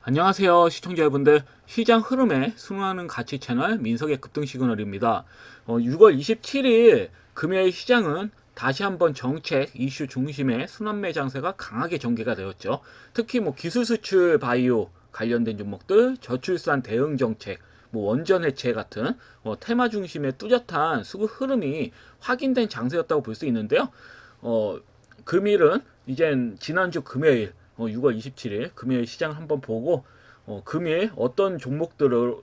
안녕하세요 시청자 여러분들, 시장 흐름에 순응하는 가치 채널 민석의 급등 시그널입니다. 6월 27일 금요일 시장은 다시 한번 정책 이슈 중심의 순환매 장세가 강하게 전개가 되었죠. 특히 기술 수출 바이오 관련된 종목들, 저출산 대응 정책, 원전 해체 같은 테마 중심의 뚜렷한 수급 흐름이 확인된 장세였다고 볼 수 있는데요. 금일은 이젠 지난주 금요일 6월 27일 금요일 시장 한번 보고 금일 어떤 종목들로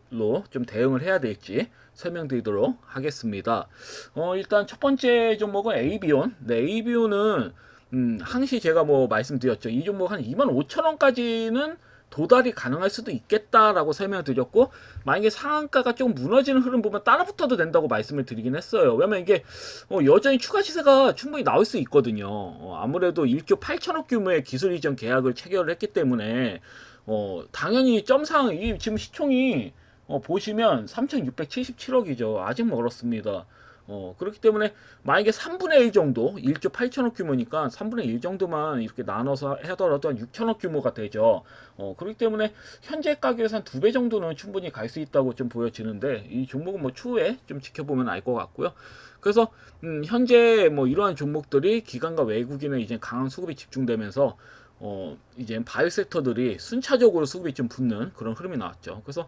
좀 대응을 해야 될지 설명드리도록 하겠습니다. 일단 첫 번째 종목은 AB온. 네, AB온은 항시 제가 말씀드렸죠. 이 종목 한 25,000원까지는 도달이 가능할 수도 있겠다라고 설명드렸고, 만약에 상한가가 좀 무너지는 흐름 보면 따라붙어도 된다고 말씀을 드리긴 했어요. 왜냐면 이게 여전히 추가 시세가 충분히 나올 수 있거든요. 아무래도 1조 8천억 규모의 기술 이전 계약을 체결을 했기 때문에 당연히 점상 이 지금 시총이 보시면 3,677억이죠. 아직 멀었습니다. 그렇기 때문에 만약에 3분의 1 정도, 1조 8천억 규모니까 3분의 1 정도만 이렇게 나눠서 하더라도 한 6천억 규모가 되죠. 그렇기 때문에 현재 가격에서 한 2배 정도는 충분히 갈 수 있다고 좀 보여지는데, 이 종목은 추후에 좀 지켜보면 알 것 같고요. 그래서 현재 이러한 종목들이 기관과 외국인의 이제 강한 수급이 집중되면서 이제 바이오 섹터들이 순차적으로 수급이 좀 붙는 그런 흐름이 나왔죠. 그래서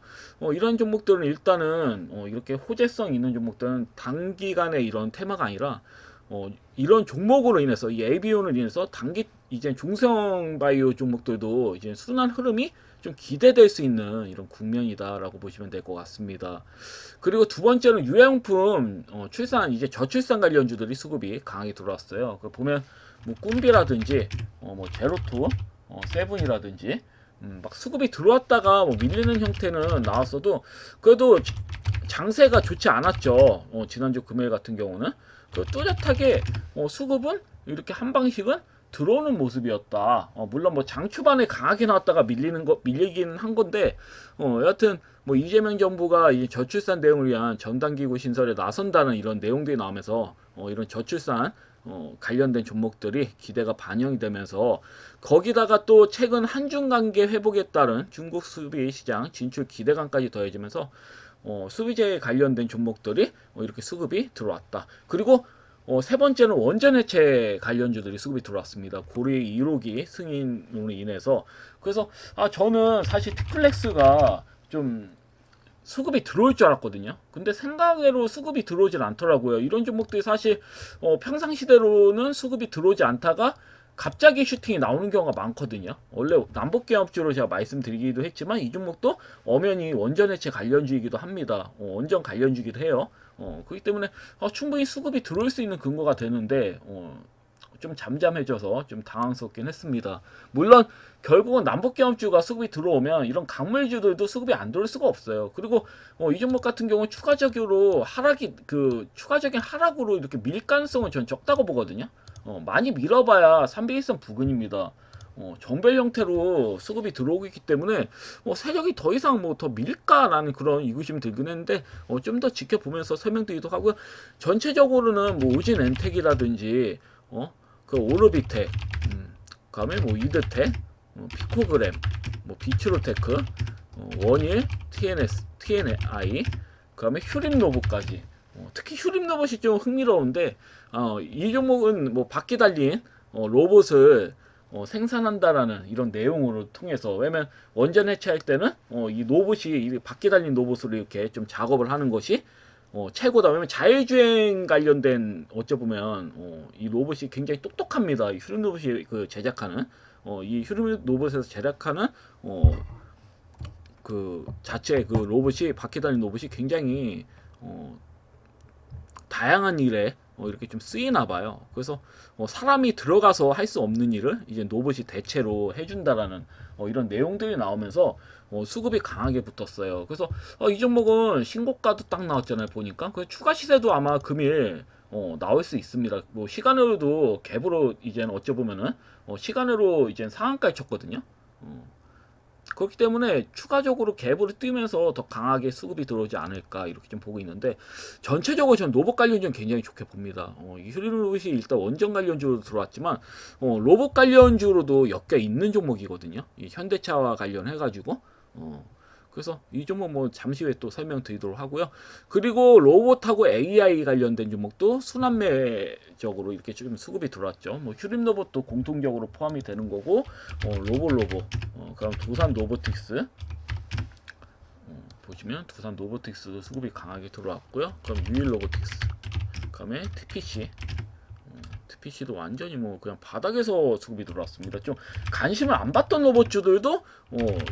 이런 종목들은 일단은 이렇게 호재성 있는 종목들은 단기간에 이런 테마가 아니라 이런 종목으로 인해서, 이 ABO로 인해서 단기 이제 중성 바이오 종목들도 이제 순환 흐름이 좀 기대될 수 있는 이런 국면이다라고 보시면 될 것 같습니다. 그리고 두 번째는 유해용품 출산, 이제 저출산 관련주들이 수급이 강하게 들어왔어요. 그 보면 꿈비라든지 제로투, 세븐이라든지 막 수급이 들어왔다가 밀리는 형태는 나왔어도 그래도 장세가 좋지 않았죠. 지난주 금요일 같은 경우는 그 뚜렷하게 수급은 이렇게 한 방식은 들어오는 모습이었다. 물론 장 초반에 강하게 나왔다가 밀리긴 한 건데, 여하튼 이재명 정부가 이 저출산 대응을 위한 전담기구 신설에 나선다는 이런 내용들이 나오면서 이런 저출산 관련된 종목들이 기대가 반영이 되면서, 거기다가 또 최근 한중 관계 회복에 따른 중국 수비 시장 진출 기대감까지 더해지면서 수비재 관련된 종목들이 이렇게 수급이 들어왔다. 그리고 세 번째는 원전 해체 관련주들이 수급이 들어왔습니다. 고리 1호기 승인으로 인해서. 그래서 저는 사실 티플렉스가 좀 수급이 들어올 줄 알았거든요. 근데 생각외로 수급이 들어오질 않더라고요. 이런 종목들이 사실 평상시대로는 수급이 들어오지 않다가 갑자기 슈팅이 나오는 경우가 많거든요. 원래 남북기업주로 제가 말씀드리기도 했지만 이 종목도 엄연히 원전 해체 관련주이기도 합니다. 원전 관련주이기도 해요. 그렇기 때문에 충분히 수급이 들어올 수 있는 근거가 되는데 좀 잠잠해져서 좀 당황스럽긴 했습니다. 물론 결국은 남북기업주가 수급이 들어오면 이런 강물주들도 수급이 안 들어올 수가 없어요. 그리고 이 종목 같은 경우 추가적으로 추가적인 하락으로 이렇게 밀 가능성은 전 적다고 보거든요. 많이 밀어봐야 301선 부근입니다. 정별 형태로 수급이 들어오고 있기 때문에 세력이 더 이상 더 밀까라는 그런 의구심이 들긴 했는데, 좀 더 지켜보면서 설명드리도록 하고요. 전체적으로는 우진 엔텍이라든지 그 오르비텍, 그다음에 이드텍, 피코그램, 비츠로테크, 원일, TNI, 그다음에 휴림로봇까지. 특히 휴림로봇이 좀 흥미로운데, 이 종목은 바퀴 달린 로봇을 생산한다라는 이런 내용으로 통해서, 왜냐면 원전 해체할 때는 이 로봇이 이 바퀴 달린 로봇으로 이렇게 좀 작업을 하는 것이 최고다. 왜냐면 자율주행 관련된 어쩌보면 이 로봇이 굉장히 똑똑합니다. 이 휴림 로봇이 제작하는 이 휴림 로봇에서 제작하는 그 자체 그 로봇이, 바퀴 달린 로봇이 굉장히 다양한 일에 이렇게 좀 쓰이나 봐요. 그래서 사람이 들어가서 할 수 없는 일을 이제 로봇이 대체로 해준다라는 이런 내용들이 나오면서 수급이 강하게 붙었어요. 그래서 이 종목은 신고가도 딱 나왔잖아요. 보니까 그 추가 시세도 아마 금일 나올 수 있습니다. 시간으로도 갭으로 이제는 어쩌보면은 시간으로 이제 상한가에 쳤거든요. 그렇기 때문에 추가적으로 갭으로 뛰면서 더 강하게 수급이 들어오지 않을까 이렇게 좀 보고 있는데, 전체적으로 전 로봇 관련주는 굉장히 좋게 봅니다. 이 휴리로봇이 일단 원전 관련주로 들어왔지만 로봇 관련주로도 엮여 있는 종목이거든요. 이 현대차와 관련해가지고 그래서 이 종목 뭐 잠시 후에 또 설명드리도록 하고요. 그리고 로봇하고 AI 관련된 종목도 순환매적으로 이렇게 좀 수급이 들어왔죠. 뭐 휴림 로봇도 공통적으로 포함이 되는 거고, 로봇 그럼 두산 로보틱스 보시면 두산 로보틱스도 수급이 강하게 들어왔고요. 그럼 유일 로보틱스, 그다음에 TPC도 완전히 뭐 그냥 바닥에서 수급이 들어왔습니다. 좀 관심을 안 받던 로봇주들도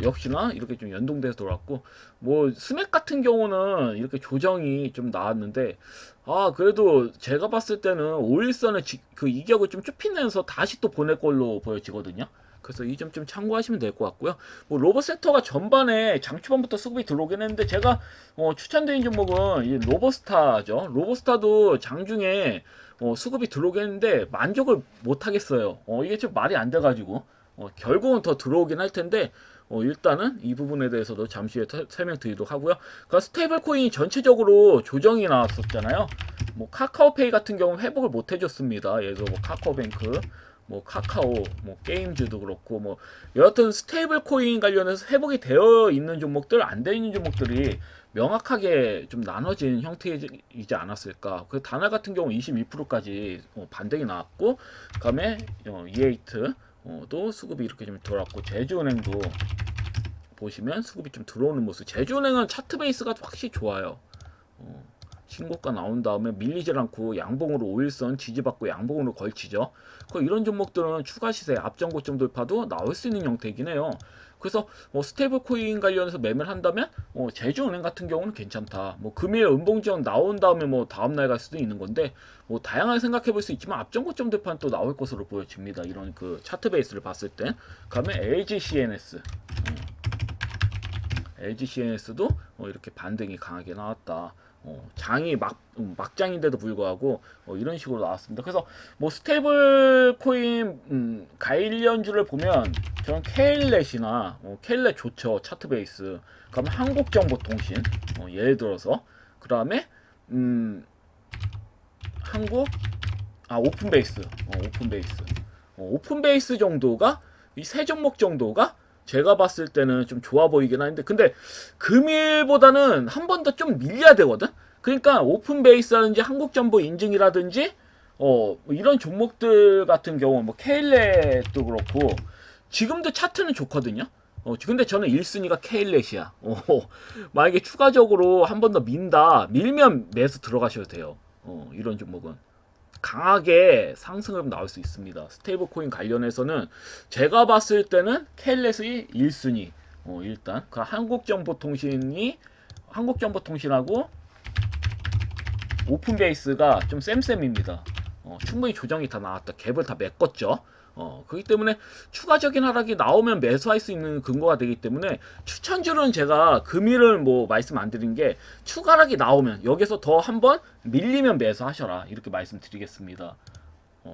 역시나 이렇게 좀 연동돼서 들어왔고, 뭐 스맥 같은 경우는 이렇게 조정이 좀 나왔는데, 그래도 제가 봤을 때는 오일선의 그 이격을 좀 좁히면서 다시 또 보낼 걸로 보여지거든요. 그래서 이 점 좀 참고하시면 될 것 같고요. 뭐 로봇 섹터가 전반에 장 초반부터 수급이 들어오긴 했는데, 제가 추천드린 종목은 이 로봇스타죠. 로봇스타도 장중에 수급이 들어오긴 했는데 만족을 못 하겠어요. 이게 좀 말이 안 돼가지고 결국은 더 들어오긴 할 텐데, 일단은 이 부분에 대해서도 잠시 후에 설명드리도록 하고요. 그러니까 스테이블 코인이 전체적으로 조정이 나왔었잖아요. 뭐 카카오페이 같은 경우는 회복을 못 해줬습니다. 예를 들어 뭐 카카오뱅크, 뭐 카카오, 뭐 게임즈도 그렇고, 뭐 여하튼 스테이블 코인 관련해서 회복이 되어 있는 종목들, 안 되어 있는 종목들이 명확하게 좀 나눠진 형태이지 않았을까. 그 다나 같은 경우 21%까지 반등이 나왔고, 그다음에 이에이트도 수급이 이렇게 좀 들어왔고, 제주은행도 보시면 수급이 좀 들어오는 모습. 제주은행은 차트 베이스가 확실히 좋아요. 신고가 나온 다음에 밀리질 않고 양봉으로 5일선 지지받고 양봉으로 걸치죠. 이런 종목들은 추가 시세 앞전 고점 돌파도 나올 수 있는 형태이긴 해요. 그래서 스테이블 코인 관련해서 매매를 한다면 제주은행 같은 경우는 괜찮다. 뭐 금일 음봉지형 나온 다음에 뭐 다음날 갈 수도 있는 건데, 뭐 다양하게 생각해 볼 수 있지만 앞전 고점 돌파는 또 나올 것으로 보여집니다. 이런 그 차트 베이스를 봤을 때. 그다음에 LGCNS도 이렇게 반등이 강하게 나왔다. 장이 막장인데도 불구하고 이런 식으로 나왔습니다. 그래서 뭐 스테이블 코인 관련주를 보면 저는 케일렛이나 케일렛 좋죠. 차트 베이스. 그러면 한국정보통신 예를 들어서, 그 다음에 오픈베이스 정도가, 이 세 종목 정도가 제가 봤을 때는 좀 좋아 보이긴 하는데, 근데 금일보다는 한 번 더 좀 밀려야 되거든. 그러니까 오픈베이스라든지 한국정보 인증이라든지 이런 종목들 같은 경우, 뭐 케일렛도 그렇고 지금도 차트는 좋거든요. 근데 저는 1순위가 케일렛이야. 만약에 추가적으로 한 번 더 밀면 매수 들어가셔도 돼요. 이런 종목은 강하게 상승을 나올 수 있습니다. 스테이블 코인 관련해서는 제가 봤을 때는 케일렛이 1순위. 일단 그 한국정보통신하고 오픈베이스가 좀 쌤쌤입니다. 충분히 조정이 다 나왔다. 갭을 다 메꿨죠. 그렇기 때문에 추가적인 하락이 나오면 매수할 수 있는 근거가 되기 때문에, 추천주는 제가 금일은 뭐 말씀 안 드린 게, 추가 하락이 나오면 여기서 더 한번 밀리면 매수하셔라 이렇게 말씀드리겠습니다.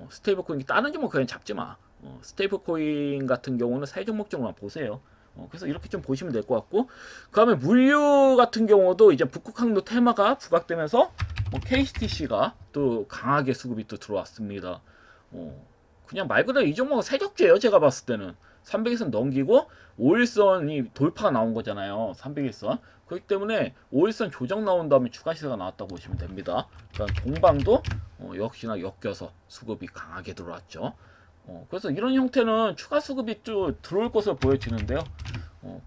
스테이블 코인 다른 종목 그냥 잡지 마. 스테이블 코인 같은 경우는 세 종목 정도만 보세요. 그래서 이렇게 좀 보시면 될 것 같고, 그 다음에 물류 같은 경우도 이제 북극항로 테마가 부각되면서 KCTC가 또 강하게 수급이 또 들어왔습니다. 그냥 말 그대로 이 종목은 세적재예요. 제가 봤을 때는 300일선 넘기고 5일선이 돌파가 나온 거잖아요. 300일선. 그렇기 때문에 5일선 조정 나온 다음에 추가 시세가 나왔다고 보시면 됩니다. 그러니까 동방도 역시나 엮여서 수급이 강하게 들어왔죠. 그래서 이런 형태는 추가 수급이 또 들어올 것으로 보여지는데요.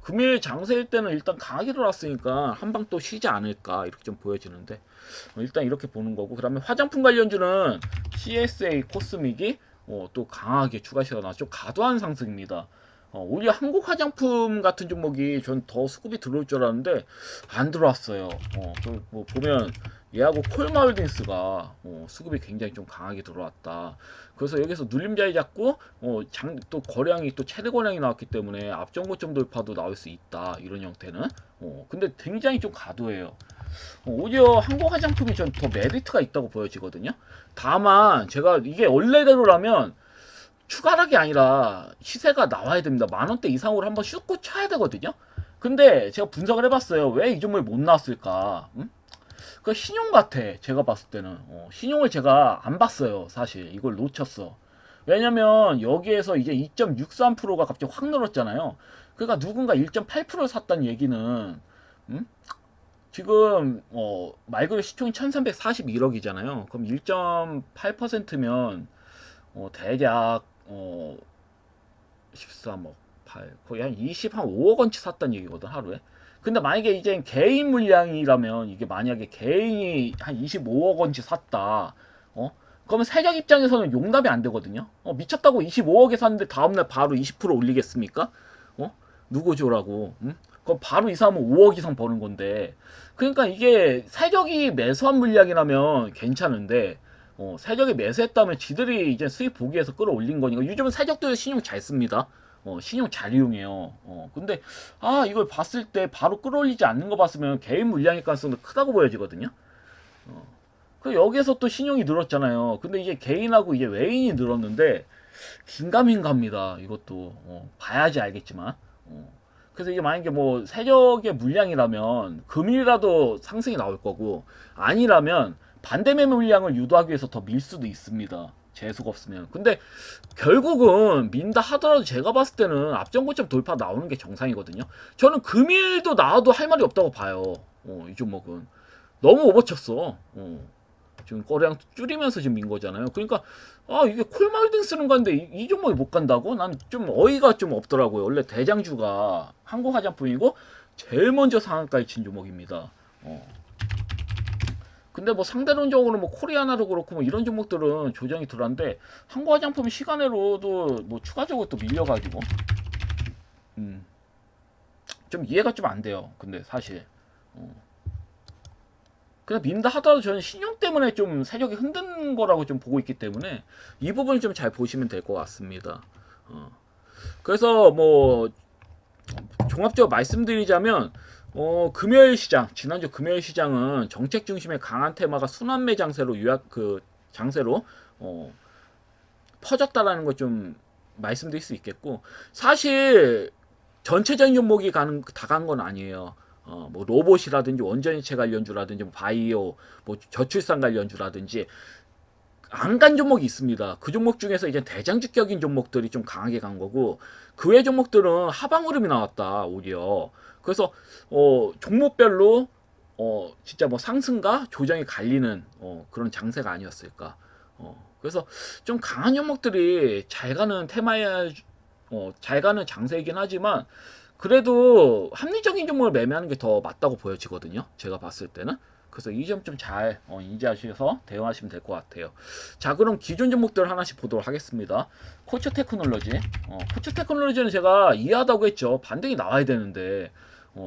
금일 장세일 때는 일단 강하게 들어왔으니까 한 방 또 쉬지 않을까 이렇게 좀 보여지는데, 일단 이렇게 보는 거고, 그 다음에 화장품 관련주는 CSA 코스믹이 또 강하게 추가 시세가 나왔죠. 과도한 상승입니다. 오히려 한국 화장품 같은 종목이 전 더 수급이 들어올 줄 알았는데 안 들어왔어요. 뭐 보면 얘하고 콜마홀딩스가 수급이 굉장히 좀 강하게 들어왔다. 그래서 여기서 눌림 자리 잡고 또 거래량이 또 최대 거래량이 나왔기 때문에 앞전 고점 돌파도 나올 수 있다. 이런 형태는. 근데 굉장히 좀 과도해요. 오히려 한국 화장품이 전 더 메리트가 있다고 보여지거든요. 다만 제가 이게 원래대로라면 추가락이 아니라 시세가 나와야 됩니다. 10,000원대 이상으로 한번 슛고 쳐야 되거든요. 근데 제가 분석을 해봤어요. 왜 이 종목이 못 나왔을까? 그 신용 같아. 제가 봤을 때는 신용을 제가 안 봤어요. 사실 이걸 놓쳤어. 왜냐면 여기에서 이제 2.63%가 갑자기 확 늘었잖아요. 그러니까 누군가 1.8%를 샀다는 얘기는 지금 말 그대로 시총이 1341억이잖아요. 그럼 1.8%면 대략 13억 8 거의 한 5억 원치 샀다는 얘기거든 하루에. 근데 만약에 이제 개인 물량이라면 이게 만약에 개인이 한 25억 원치 샀다. 그러면 세력 입장에서는 용납이 안 되거든요. 미쳤다고 25억에 샀는데 다음날 바로 20% 올리겠습니까? 누구 줘라고? 그럼 바로 이사하면 5억 이상 버는 건데. 그러니까 이게 세력이 매수한 물량이라면 괜찮은데 세력이 매수했다면 지들이 이제 수익 보기 위해서 끌어올린 거니까. 요즘은 세력도 신용 잘 씁니다. 신용 잘 이용해요. 근데 이걸 봤을 때 바로 끌어올리지 않는 거 봤으면 개인 물량일 가능성도 크다고 보여지거든요. 그 여기에서 또 신용이 늘었잖아요. 근데 이제 개인하고 이제 외인이 늘었는데 긴가민가입니다. 이것도 봐야지 알겠지만. 그래서 이게 만약에 뭐 세력의 물량이라면 금일이라도 상승이 나올 거고, 아니라면 반대매 물량을 유도하기 위해서 더 밀 수도 있습니다. 재수가 없으면. 근데 결국은 민다 하더라도 제가 봤을 때는 앞전고점 돌파 나오는 게 정상이거든요. 저는 금일도 나와도 할 말이 없다고 봐요. 이 종목은 너무 오버쳤어. 지금 거래량 줄이면서 지금 민 거잖아요. 그러니까 이게 콜마일딩 쓰는 건데 이 종목이 못 간다고? 난 좀 어이가 좀 없더라고요. 원래 대장주가 한국 화장품이고 제일 먼저 상한가에 친 종목입니다. 근데 뭐 상대론적으로 뭐 코리아나도 그렇고 뭐 이런 종목들은 조정이 들어왔는데 한국 화장품 시간으로도 뭐 추가적으로 또 밀려가지고 좀 이해가 좀 안 돼요. 근데 사실 그냥 민다 하더라도 저는 신용 때문에 좀 세력이 흔든 거라고 좀 보고 있기 때문에 이 부분 좀 잘 보시면 될 것 같습니다. 그래서 뭐 종합적으로 말씀드리자면 금요일 시장, 지난주 금요일 시장은 정책 중심의 강한 테마가 순환매 장세로 장세로 퍼졌다라는 걸 좀 말씀드릴 수 있겠고, 사실 전체적인 종목이 다 간 건 아니에요. 뭐 로봇이라든지 원전인체 관련주라든지 뭐 바이오, 뭐 저출산 관련주라든지 안 간 종목이 있습니다. 그 종목 중에서 이제 대장주격인 종목들이 좀 강하게 간 거고, 그 외 종목들은 하방 흐름이 나왔다 오히려. 그래서 종목별로 진짜 뭐 상승과 조정이 갈리는 그런 장세가 아니었을까. 그래서 좀 강한 종목들이 잘 가는 테마야, 잘 가는 장세이긴 하지만 그래도 합리적인 종목을 매매하는 게 더 맞다고 보여지거든요. 제가 봤을 때는. 그래서 이 점 좀 잘 인지하셔서 대응하시면 될 것 같아요. 자, 그럼 기존 종목들 하나씩 보도록 하겠습니다. 코처 테크놀로지. 코처 테크놀로지는 제가 이해하다고 했죠. 반등이 나와야 되는데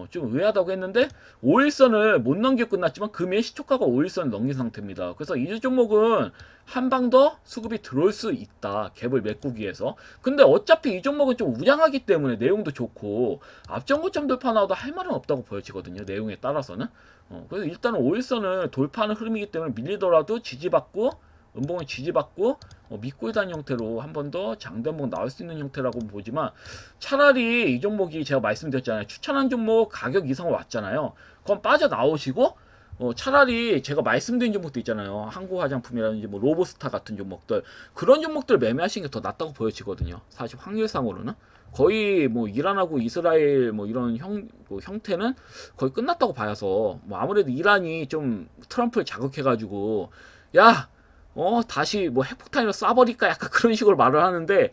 좀 의아하다고 했는데 5일선을 못 넘기고 끝났지만 금일 시초가가 5일선을 넘긴 상태입니다. 그래서 이 종목은 한 방 더 수급이 들어올 수 있다. 갭을 메꾸기 위해서. 근데 어차피 이 종목은 좀 우량하기 때문에 내용도 좋고 앞전고점 돌파 나와도 할 말은 없다고 보여지거든요. 내용에 따라서는. 그래서 일단은 5일선을 돌파하는 흐름이기 때문에 밀리더라도 지지받고 음봉을 지지받고 믿고 있다는 형태로 한 번 더 장단봉 나올 수 있는 형태라고 보지만, 차라리 이 종목이 제가 말씀드렸잖아요. 추천한 종목 가격 이상으로 왔잖아요. 그럼 빠져나오시고 차라리 제가 말씀드린 종목도 있잖아요. 한국 화장품이라든지 뭐 로보스타 같은 종목들, 그런 종목들 매매하시는 게 더 낫다고 보여지거든요. 사실 확률상으로는 거의 뭐 이란하고 이스라엘 뭐 이런 형태는 거의 끝났다고 봐서, 뭐 아무래도 이란이 좀 트럼프를 자극해가지고 야 다시 뭐 핵폭탄으로 쏴버릴까 약간 그런 식으로 말을 하는데,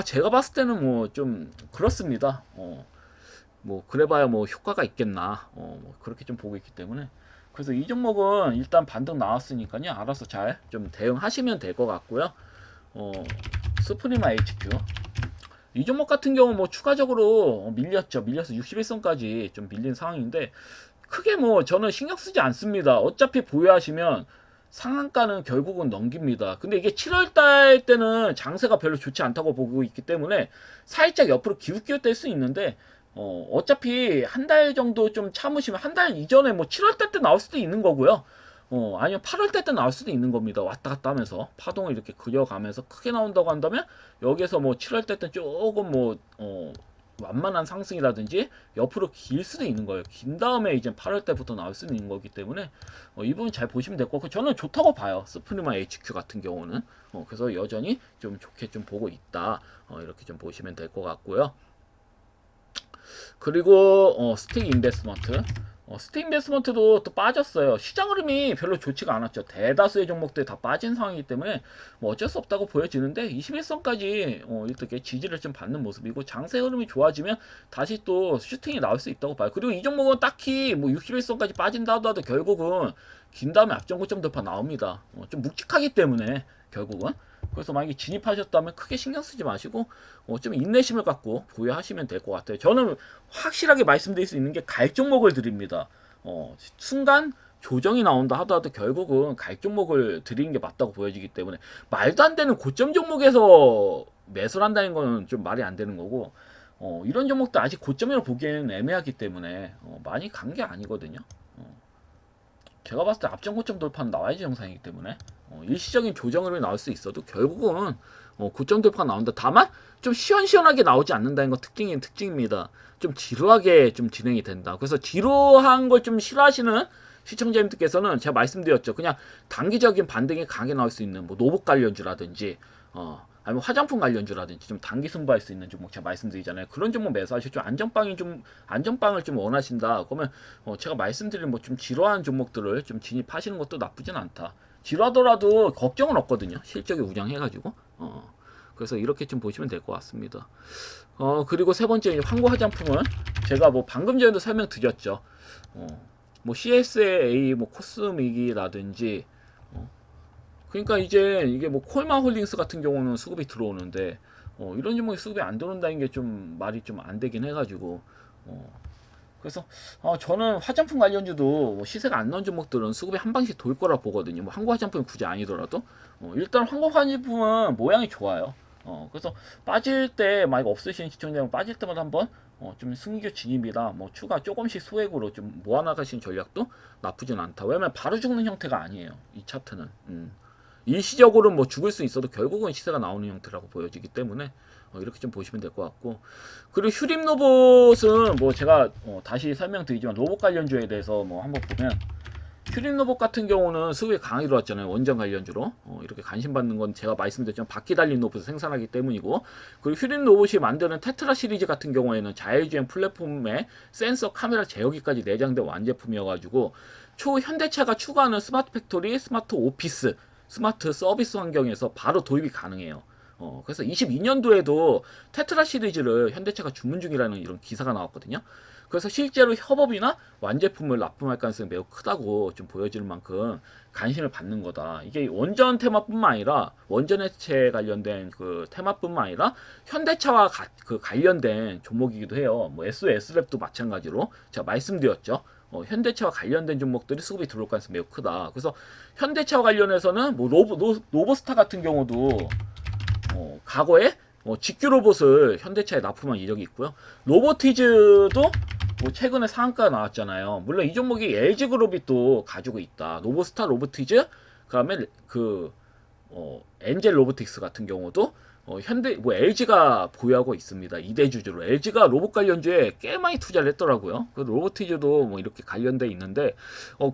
제가 봤을 때는 뭐 좀 그렇습니다. 뭐 그래봐야 뭐 효과가 있겠나, 뭐 그렇게 좀 보고 있기 때문에. 그래서 이 종목은 일단 반등 나왔으니까요, 알아서 잘 좀 대응하시면 될 것 같고요. 스프리마 HQ 이 종목 같은 경우 뭐 추가적으로 밀려서 61선까지 좀 밀린 상황인데, 크게 뭐 저는 신경 쓰지 않습니다. 어차피 보유하시면 상한가는 결국은 넘깁니다. 근데 이게 7월달 때는 장세가 별로 좋지 않다고 보고 있기 때문에 살짝 옆으로 기웃기웃 수 있는데, 어차피 한 달 정도 좀 참으시면, 한 달 이전에 뭐 7월달 때 나올 수도 있는 거고요. 아니면 8월달 때 나올 수도 있는 겁니다. 왔다 갔다 하면서 파동을 이렇게 그려가면서 크게 나온다고 한다면 여기에서 뭐 7월달 때 조금 완만한 상승이라든지 옆으로 길 수도 있는 거예요. 긴 다음에 이제 8월 때부터 나올 수도 있는 거기 때문에 이 부분 잘 보시면 될 것 같고 저는 좋다고 봐요. 스프리마 HQ 같은 경우는 그래서 여전히 좀 좋게 좀 보고 있다. 이렇게 좀 보시면 될 것 같고요. 그리고 스틱 인베스트먼트 스틱 인베스트먼트도 또 빠졌어요. 시장 흐름이 별로 좋지가 않았죠. 대다수의 종목들이 다 빠진 상황이기 때문에 뭐 어쩔 수 없다고 보여지는데 21선까지 이렇게 지지를 좀 받는 모습이고 장세 흐름이 좋아지면 다시 또 슈팅이 나올 수 있다고 봐요. 그리고 이 종목은 딱히 뭐 61선까지 빠진다 하더라도 결국은 긴 다음에 앞전고점 돌파 나옵니다. 좀 묵직하기 때문에 결국은 그래서 만약에 진입하셨다면 크게 신경 쓰지 마시고 좀 인내심을 갖고 보유하시면 될 것 같아요. 저는 확실하게 말씀드릴 수 있는 게 갈 종목을 드립니다. 순간 조정이 나온다 하더라도 결국은 갈 종목을 드리는 게 맞다고 보여지기 때문에 말도 안 되는 고점 종목에서 매수를 한다는 거는 좀 말이 안 되는 거고 이런 종목도 아직 고점이라고 보기에는 애매하기 때문에 많이 간 게 아니거든요. 제가 봤을 때 앞전 고점 돌파는 나와야지 정상이기 때문에 일시적인 조정으로 나올 수 있어도 결국은 고점 돌파가 나온다. 다만 좀 시원시원하게 나오지 않는다는 건 특징입니다. 좀 지루하게 좀 진행이 된다. 그래서 지루한 걸 좀 싫어하시는 시청자님들께서는 제가 말씀드렸죠. 그냥 단기적인 반등이 강하게 나올 수 있는 뭐 노복 관련주라든지 아니면 화장품 관련주라든지 좀 단기 승부할 수 있는 종목 제가 말씀드리잖아요. 그런 종목 매수하시고 좀 안정빵을 좀 원하신다. 그러면 제가 말씀드린 뭐 좀 지루한 종목들을 좀 진입하시는 것도 나쁘진 않다. 지루하더라도 걱정은 없거든요. 실적이 우량해가지고. 그래서 이렇게 좀 보시면 될 것 같습니다. 그리고 세 번째 황고 화장품은 제가 뭐 방금 전에도 설명드렸죠. 뭐 CSA 뭐 코스믹이라든지 그러니까 이제 이게 뭐 콜마 홀딩스 같은 경우는 수급이 들어오는데 이런 종목이 수급이 안 들어온다는 게 좀 말이 좀 안 되긴 해가지고 그래서 저는 화장품 관련주도 뭐 시세가 안 나온 종목들은 수급이 한 방씩 돌 거라 보거든요. 뭐 한국 화장품이 굳이 아니더라도 일단 한국 화장품은 모양이 좋아요. 그래서 빠질 때 만약 없으신 시청자분 빠질 때마다 한번 좀 승리교 진입이다 뭐 추가 조금씩 소액으로 좀 모아나가시는 전략도 나쁘진 않다. 왜냐면 바로 죽는 형태가 아니에요. 이 차트는. 일시적으로 뭐 죽을 수 있어도 결국은 시세가 나오는 형태라고 보여지기 때문에 이렇게 좀 보시면 될 것 같고 그리고 휴림 로봇은 뭐 제가 다시 설명드리지만 로봇 관련주에 대해서 뭐 한번 보면 휴림 로봇 같은 경우는 수급이 강하게 들어왔잖아요. 원전 관련주로 이렇게 관심받는 건 제가 말씀드렸지만 바퀴 달린 로봇을 생산하기 때문이고 그리고 휴림 로봇이 만드는 테트라 시리즈 같은 경우에는 자율주행 플랫폼에 센서 카메라 제어기까지 내장된 완제품이어가지고 초현대차가 추구하는 스마트 팩토리, 스마트 오피스 스마트 서비스 환경에서 바로 도입이 가능해요. 그래서 22년도에도 테트라 시리즈를 현대차가 주문 중이라는 이런 기사가 나왔거든요. 그래서 실제로 협업이나 완제품을 납품할 가능성이 매우 크다고 좀 보여지는 만큼 관심을 받는 거다. 이게 원전 테마뿐만 아니라 원전 해체 관련된 그 테마뿐만 아니라 현대차와 관련된 종목이기도 해요. 뭐 SOS랩도 마찬가지로 제가 말씀드렸죠. 현대차와 관련된 종목들이 수급이 들어올 가능성이 매우 크다. 그래서 현대차와 관련해서는 뭐 로보스타 같은 경우도 과거에 직규 로봇을 현대차에 납품한 이력이 있고요. 로보티즈도 뭐 최근에 상한가가 나왔잖아요. 물론 이 종목이 LG그룹이 또 가지고 있다. 로보스타, 로보티즈, 그다음에 엔젤 로보틱스 같은 경우도 LG가 보유하고 있습니다. 2대 주주로. LG가 로봇 관련주에 꽤 많이 투자를 했더라고요. 그 로보티즈도 뭐 이렇게 관련돼 있는데,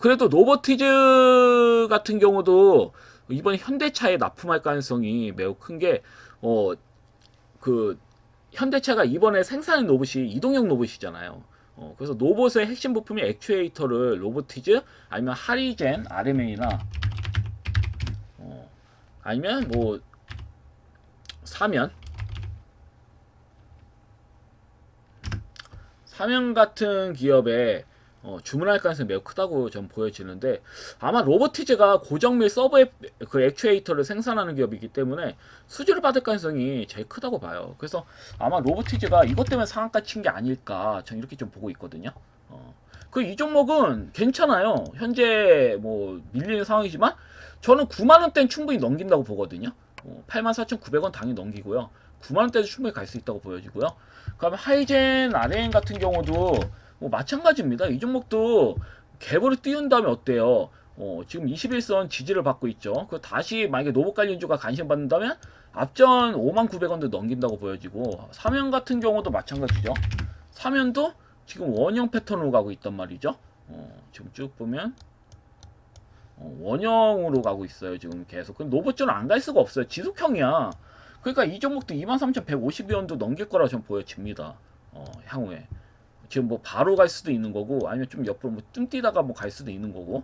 그래도 로보티즈 같은 경우도 이번에 현대차에 납품할 가능성이 매우 큰 게, 현대차가 이번에 생산한 로봇이 이동형 로봇이잖아요. 그래서 로봇의 핵심 부품이 액추에이터를 로보티즈 아니면 하리젠, RMA나 아니면 뭐 사면 같은 기업에 주문할 가능성이 매우 크다고 전 보여지는데 아마 로보티즈가 고정 및 서버 그 액추에이터를 생산하는 기업이기 때문에 수주를 받을 가능성이 제일 크다고 봐요. 그래서 아마 로보티즈가 이것 때문에 상한가 친 게 아닐까 전 이렇게 좀 보고 있거든요. 이 종목은 괜찮아요. 현재 뭐 밀리는 상황이지만 저는 9만원대는 충분히 넘긴다고 보거든요. 84,900원 당연히 넘기고요. 9만원대도 충분히 갈 수 있다고 보여지고요. 그다음에 하이젠 RN 같은 경우도 뭐 마찬가지입니다. 이 종목도 갭으로 띄운 다음에 어때요? 지금 21선 지지를 받고 있죠. 그 다시 만약에 노보칼린주가 관심 받는다면 앞전 59,900원도 넘긴다고 보여지고, 사면 같은 경우도 마찬가지죠. 사면도 지금 원형 패턴으로 가고 있단 말이죠. 지금 쭉 보면 원형으로 가고 있어요. 지금 계속. 근데 노보줄은 안 갈 수가 없어요. 지속형이야. 그러니까 이 종목도 23,150원도 넘길 거라고 전 보여집니다. 향후에. 지금 뭐 바로 갈 수도 있는 거고, 아니면 좀 옆으로 뭐 뜸 뛰다가 뭐 갈 수도 있는 거고.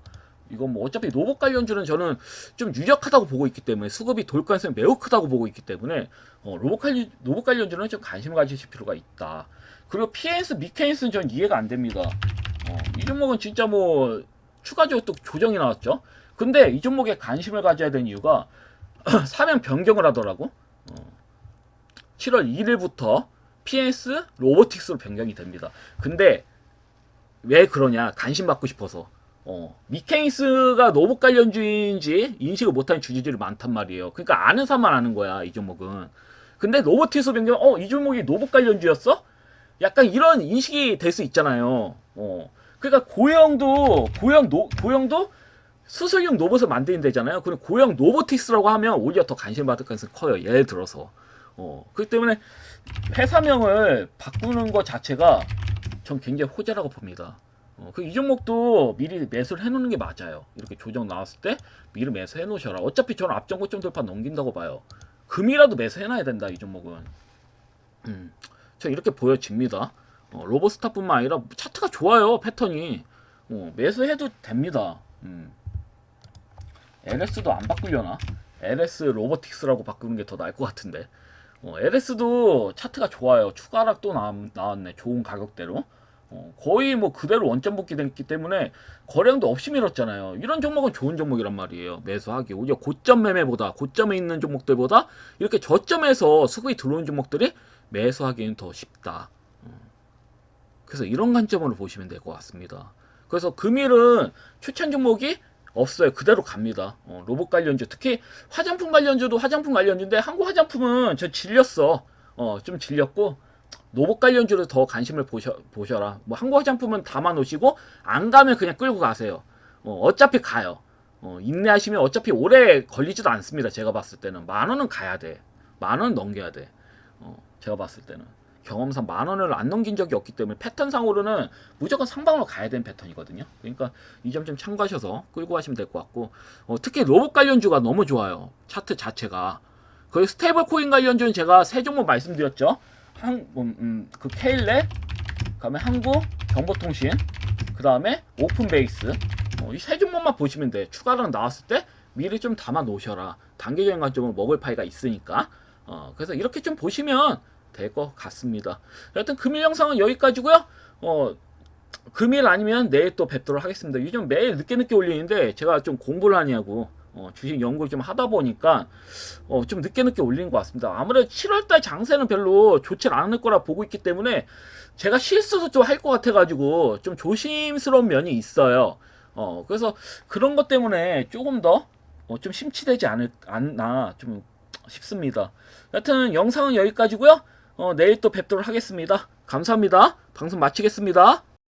이건 뭐 어차피 노봇 관련주는 저는 좀 유력하다고 보고 있기 때문에, 수급이 돌 가능성이 매우 크다고 보고 있기 때문에 노봇 관련주는 좀 관심을 가지실 필요가 있다. 그리고 PNS, 미케인스는 전 이해가 안 됩니다. 이 종목은 진짜 뭐 추가적으로 또 조정이 나왔죠. 근데 이 종목에 관심을 가져야 되는 이유가 사면 변경을 하더라고. 7월 1일부터 PNS 로보틱스로 변경이 됩니다. 근데 왜 그러냐? 관심 받고 싶어서. 미케인스가 노봇 관련주인지 인식을 못하는 주주들이 많단 말이에요. 그러니까 아는 사람만 아는 거야, 이 종목은. 근데 로보틱스 변경, 이 종목이 노봇 관련주였어? 약간 이런 인식이 될 수 있잖아요. 그러니까 고형도 수술용 로봇을 만드는 데잖아요. 그럼 고형 로보틱스라고 하면 오히려 더 관심 받을 가능성이 커요. 예를 들어서. 그렇기 때문에 회사명을 바꾸는 것 자체가 전 굉장히 호재라고 봅니다. 이 종목도 미리 매수를 해놓는 게 맞아요. 이렇게 조정 나왔을 때 미리 매수해 놓으셔라. 어차피 저는 앞전 고점 돌파 넘긴다고 봐요. 금이라도 매수해놔야 된다, 이 종목은. 저 이렇게 보여집니다. 로보스타뿐만 아니라 차트가 좋아요, 패턴이. 매수해도 됩니다. LS도 안 바꾸려나? LS 로보틱스라고 바꾸는 게 더 나을 것 같은데. LS도 차트가 좋아요. 추가 하락 또 나왔네. 좋은 가격대로. 거의 뭐 그대로 원점 복귀됐기 때문에 거래량도 없이 밀었잖아요. 이런 종목은 좋은 종목이란 말이에요. 매수하기. 오히려 고점 매매보다, 고점에 있는 종목들보다 이렇게 저점에서 수급이 들어온 종목들이 매수하기는 더 쉽다. 그래서 이런 관점으로 보시면 될 것 같습니다. 그래서 금일은 추천 종목이 없어요. 그대로 갑니다. 로봇 관련주, 특히 화장품 관련주도 화장품 관련주인데, 한국 화장품은 저 질렸어. 좀 질렸고, 로봇 관련주로 더 관심을 보셔라. 뭐 한국 화장품은 담아 놓으시고, 안 가면 그냥 끌고 가세요. 어차피 가요. 인내하시면 어차피 오래 걸리지도 않습니다. 제가 봤을 때는 10,000원은 가야 돼. 10,000원 넘겨야 돼. 제가 봤을 때는 경험상 10,000원을 안 넘긴 적이 없기 때문에 패턴상으로는 무조건 상방으로 가야 되는 패턴이거든요. 그러니까 이 점 좀 참고하셔서 끌고 가시면 될 것 같고, 특히 로봇 관련주가 너무 좋아요. 차트 자체가. 그 스테이블 코인 관련주는 제가 세 종목 말씀드렸죠. 그 케일렛, 그다음에 한국 정보통신, 그다음에 오픈베이스. 이 세 종목만 보시면 돼. 추가로 나왔을 때 미리 좀 담아 놓으셔라. 단계적인 관점으로 먹을 파이가 있으니까. 그래서 이렇게 좀 보시면 될 것 같습니다. 여하튼 금일 영상은 여기까지고요. 금일 아니면 내일 또 뵙도록 하겠습니다. 요즘 매일 늦게 올리는데 제가 좀 공부를 하냐고 주식 연구를 좀 하다 보니까 좀 늦게 올리는 것 같습니다. 아무래도 7월달 장세는 별로 좋지 않을 거라 보고 있기 때문에 제가 실수도 좀 할 것 같아가지고 좀 조심스러운 면이 있어요. 그래서 그런 것 때문에 조금 더 좀 심취되지 않나 좀 싶습니다. 여하튼 영상은 여기까지고요. 내일 또 뵙도록 하겠습니다. 감사합니다. 방송 마치겠습니다.